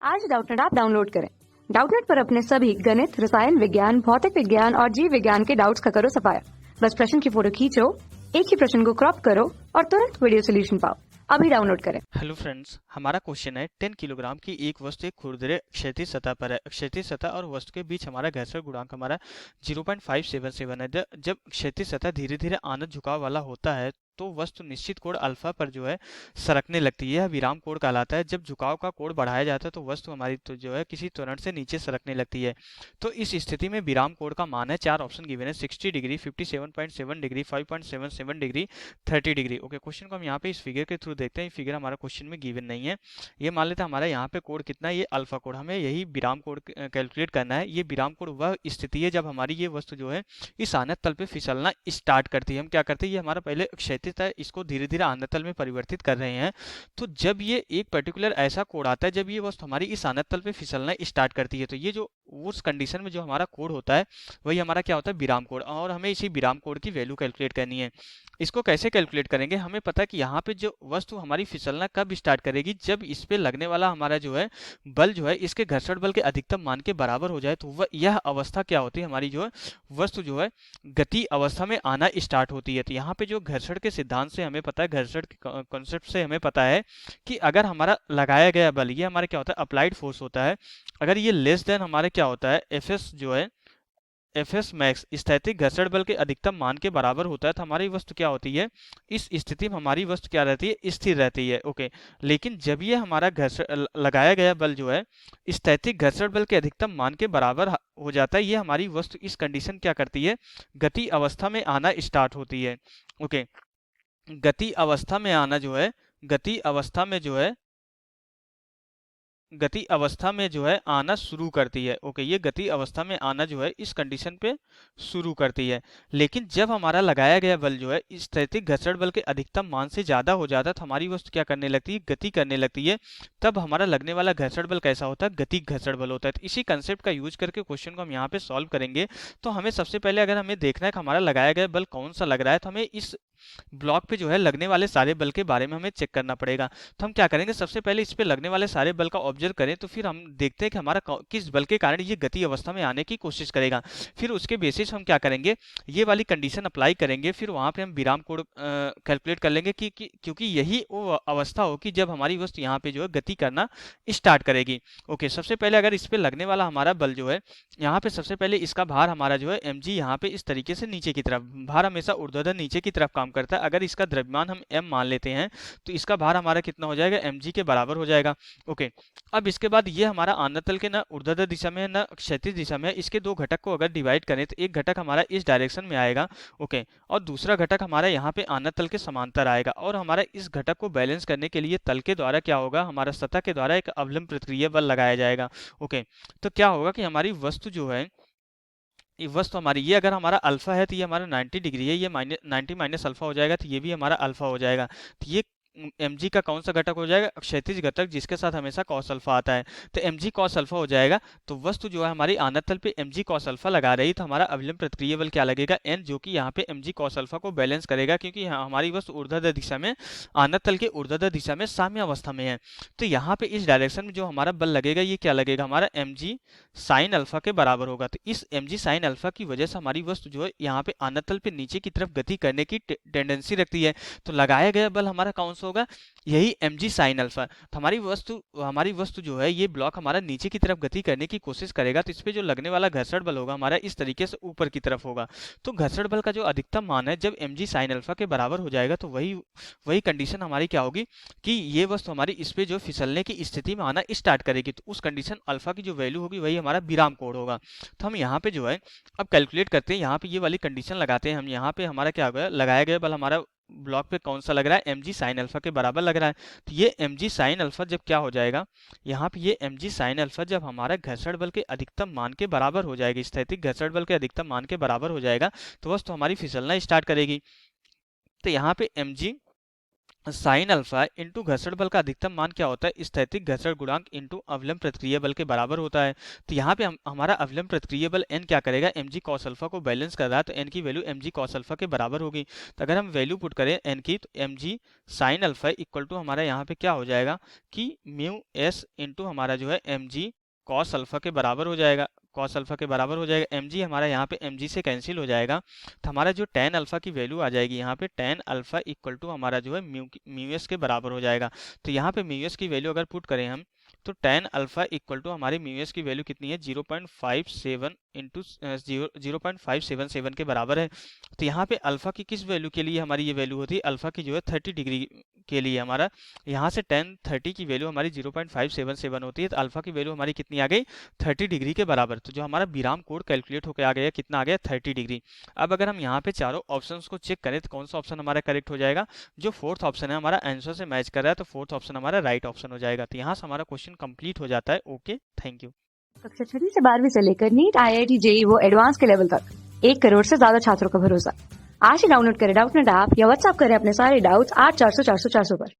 आज Doubtnut app download करें। Doubtnut पर अपने सभी गणित, रसायन विज्ञान, भौतिक विज्ञान और जीव विज्ञान के डाउट्स का करो सफाया। बस प्रश्न की फोटो खींचो, एक ही प्रश्न को क्रॉप करो और तुरंत वीडियो सोल्यूशन पाओ। अभी डाउनलोड करें। हेलो फ्रेंड्स, हमारा क्वेश्चन है 10 किलोग्राम की एक वस्तु एक खुरदरे क्षैतिज सतह पर है। क्षैतिज सतह और वस्तु के बीच हमारा घर्षण गुणांक हमारा 0.577 है। जब क्षैतिज सतह धीरे धीरे आनत झुकाव वाला होता है तो वस्तु निश्चित कोण अल्फा पर जो है सरकने लगती है। यह विराम कोण कहलाता है। जब झुकाव का कोण बढ़ाया जाता है तो वस्तु हमारी तो जो है किसी त्वरण से नीचे सरकने लगती है। तो इस स्थिति में विराम कोण का मान है, 4 ऑप्शन गिवन है, 60 degree, 57.7 degree, 5.77 degree, 30 degree. Okay, question को हम यहाँ पे इस फिगर के थ्रू देखते हैं। ये फिगर हमारा क्वेश्चन में गिवन नहीं है। ये मान लेते हैं हमारा यहाँ पे कोण कितना है, ये अल्फा कोण। हमें यही विराम कोण कैलकुलेट करना है। ये विराम कोण वह स्थिति है जब हमारी ये वस्तु जो है इस आनत तल पे फिसलना स्टार्ट करती है। हम क्या करते हैं, ये हमारा पहले क्षैतिज है, इसको धीरे धीरे आनत तल में परिवर्तित कर रहे हैं। तो जब ये एक पर्टिकुलर ऐसा कोण आता है जब ये वस्तु हमारी इस आनत तल पे फिसलना स्टार्ट करती है, तो ये जो उस कंडीशन में जो हमारा कोण होता है वही हमारा क्या होता है, विराम कोण। और हमें इसी विराम कोण की वैल्यू कैलकुलेट करनी है। इसको कैसे कैलकुलेट करेंगे, हमें पता है कि यहाँ पे जो वस्तु हमारी फिसलना कब स्टार्ट करेगी, जब इस पे लगने वाला हमारा जो है बल जो है इसके घर्षण बल के अधिकतम मान के बराबर हो जाए। तो वह यह अवस्था क्या होती है, हमारी जो है वस्तु जो है गति अवस्था में आना स्टार्ट होती है। तो यहाँ पे जो घर्षण के सिद्धांत से हमें पता है, घर्षण के कॉन्सेप्ट से हमें पता है कि अगर हमारा लगाया गया बल, ये हमारा क्या होता है, अप्लाइड फोर्स होता है। अगर ये लेस देन हमारे क्या होता है, एफ एस जो है, एफ एस मैक्स स्थैतिक घर्षण बल के अधिकतम मान के बराबर होता है, तो हमारी वस्तु क्या होती है, इस स्थिति में हमारी वस्तु क्या रहती है, स्थिर रहती है। ओके, लेकिन जब ये हमारा घर्षण लगाया गया बल जो है स्थैतिक घर्षण बल के अधिकतम मान के बराबर हो जाता है, ये हमारी वस्तु इस कंडीशन क्या करती है, गति अवस्था में आना स्टार्ट होती है। ओके, गति अवस्था में आना जो है, गति अवस्था में जो है, गति अवस्था में जो है आना शुरू करती है। ओके, ये गति अवस्था में आना जो है इस कंडीशन पे शुरू करती है। लेकिन जब हमारा लगाया गया बल जो है स्थैतिक घर्षण बल के अधिकतम मान से ज्यादा हो जाता है तो हमारी वस्तु क्या करने लगती है, गति करने लगती है। तब हमारा लगने वाला घर्षण बल कैसा होता है, गति घर्षण बल होता है। तो इसी कंसेप्ट का यूज करके क्वेश्चन को हम यहाँ पे सॉल्व करेंगे। तो हमें सबसे पहले अगर हमें देखना है कि हमारा लगाया गया बल कौन सा लग रहा है, तो हमें इस ब्लॉक पे जो है लगने वाले सारे बल के बारे में हमें चेक करना पड़ेगा। तो हम क्या करेंगे, सबसे पहले इस पे लगने वाले सारे बल का ऑब्जर्व करें, तो फिर हम देखते हैं कि हमारा किस बल के कारण ये गति अवस्था में आने की कोशिश करेगा। फिर उसके बेसिस हम क्या करेंगे, ये वाली कंडीशन अप्लाई करेंगे। फिर वहां पे हम विराम कोण कैलकुलेट कर लेंगे क्योंकि यही वो अवस्था होगी जब हमारी वस्तु यहाँ पे जो है गति करना स्टार्ट करेगी। ओके, सबसे पहले अगर इस पे लगने वाला हमारा बल जो है, यहाँ पे सबसे पहले इसका भार हमारा जो है mg, यहाँ पे इस तरीके से नीचे की तरफ, भार हमेशा ऊर्ध्वाधर नीचे की तरफ काम करता है। अगर इसका द्रव्यमान हम m मान लेते हैं तो इसका भार हमारा कितना हो जाएगा, mg के बराबर हो जाएगा। ओके, अब इसके बाद ये हमारा आनतल के ना ऊर्ध्वाधर दिशा में ना क्षैतिज दिशा में, इसके दो घटक को अगर डिवाइड करें तो एक घटक हमारा इस डायरेक्शन में आएगा। ओके, और दूसरा घटक हमारा यहाँ पे आनतल के समांतर आएगा। और हमारा इस घटक को बैलेंस करने के लिए तल के द्वारा क्या होगा, हमारा सतह के द्वारा एक अवलंब प्रतिक्रिया बल लगाया जाएगा। ओके, तो क्या होगा कि हमारी वस्तु जो है, ये वस्तु हमारी, ये अगर हमारा अल्फा है तो ये हमारा 90 डिग्री है, ये 90 माइनस अल्फा हो जाएगा तो ये भी हमारा अल्फा हो जाएगा। तो ये mg का कौन सा घटक हो जाएगा, क्षैतिज घटक, जिसके साथ हमेशा cos अल्फा आता है। तो mg cos अल्फा हो जाएगा। तो वस्तु जो है हमारी आनतल पे mg cos अल्फा लगा रही, तो हमारा अवलंब प्रतिक्रिया बल क्या लगेगा, n, जो कि यहाँ पे mg cos अल्फा को बैलेंस करेगा, क्योंकि हमारी वस्तु ऊर्ध्वाधर दिशा में, आनतल के ऊर्ध्वाधर दिशा में साम्य अवस्था में है। तो यहाँ पे इस डायरेक्शन में जो हमारा बल लगेगा ये क्या लगेगा, हमारा mg साइन अल्फा के बराबर होगा। तो इस mg साइन अल्फा की वजह से हमारी वस्तु जो है यहाँ पे आनतल पे नीचे की तरफ गति करने की टेंडेंसी रखती है। तो लगाया गया बल हमारा कौन सा होगा, यही mg साइन अल्फा। तो हमारी वस्तु जो है ये ब्लॉक हमारा नीचे की तरफ गति करने की कोशिश करेगा। तो इस पे जो लगने वाला घर्षण बल होगा हमारा इस तरीके से ऊपर की तरफ होगा। तो घर्षण बल का जो अधिकतम मान है जब mg साइन अल्फा के बराबर हो जाएगा, तो वही कंडीशन हमारी क्या होगी कि ये वस्तु हमारी इस पे जो फिसलने की स्थिति में आना स्टार्ट करेगी। तो उस कंडीशन अल्फा की जो वैल्यू होगी वही हमारा विराम कोण होगा। तो हम यहाँ पे जो है अब कैलकुलेट करते हैं, यहाँ पे ये वाली कंडीशन लगाते हैं हम। यहाँ पे हमारा क्या होगा, लगाया गया बल हमारा ब्लॉक पे कौन सा लग रहा है, mg साइन अल्फा के बराबर लग रहा है। तो ये mg साइन अल्फा जब क्या हो जाएगा, यहाँ पे ये mg साइन अल्फा जब हमारा घर्षण बल के अधिकतम मान के बराबर हो जाएगी, स्थैतिक घर्षण बल के अधिकतम मान के बराबर हो जाएगा, तो वस्तु हमारी फिसलना स्टार्ट करेगी। तो यहाँ पे mg साइन अल्फा इंटू घर्षण बल का अधिकतम मान क्या होता है, स्थैतिक घर्षण गुणांक इंटू अवलंब प्रतिक्रिया बल के बराबर होता है। तो यहाँ पे हमारा अवलंब प्रतिक्रिया बल n क्या करेगा, mg cos अल्फा को बैलेंस कर रहा है, तो n की वैल्यू mg cos अल्फा के बराबर होगी। तो अगर हम वैल्यू पुट करें n की, तो mg sine alpha equal to हमारा यहाँ पे क्या हो जाएगा कि म्यू s इंटू हमारा जो है mg cos अल्फा के बराबर हो जाएगा, cos अल्फा के बराबर हो जाएगा। mg हमारा यहाँ पे mg से कैंसिल हो जाएगा, तो हमारा जो tan अल्फा की वैल्यू आ जाएगी यहाँ पे tan अल्फा इक्वल टू हमारा जो है म्यू एस के बराबर हो जाएगा। तो यहाँ पे म्यू एस की वैल्यू अगर पुट करें हम, तो tan अल्फा इक्वल टू हमारे म्यू एस की वैल्यू कितनी है, 0.57 इंटू 0.577 के बराबर है। तो यहाँ पे अल्फा की किस वैल्यू के लिए हमारी ये वैल्यू होती है, अल्फा की जो है 30 डिग्री के लिए हमारा यहाँ से tan 30 की वैल्यू हमारी 0.577 होती है, तो अल्फा की वैल्यू हमारी कितनी आ गई, 30 डिग्री के बराबर। तो जो हमारा विराम कोण कैलकुलेट होकर आ गया, कितना आ गया, 30 डिग्री। अब अगर हम यहाँ पे चारों ऑप्शंस को चेक करें तो कौन सा ऑप्शन हमारा करेक्ट हो जाएगा, जो फोर्थ ऑप्शन है हमारा आंसर से मैच कर रहा है, तो फोर्थ ऑप्शन हमारा राइट ऑप्शन हो जाएगा। तो यहाँ से हमारा क्वेश्चन कंप्लीट हो जाता है। Okay, thank you. कक्षा 6वीं से 12वीं से लेकर नीट, IIT, JEE वो एडवांस के लेवल तक 1 करोड़ से ज्यादा छात्रों का भरोसा। आज ही डाउनलोड करें डाउटनेट ऐप या व्हाट्सएप करें अपने सारे डाउट्स 8400 400 400 पर।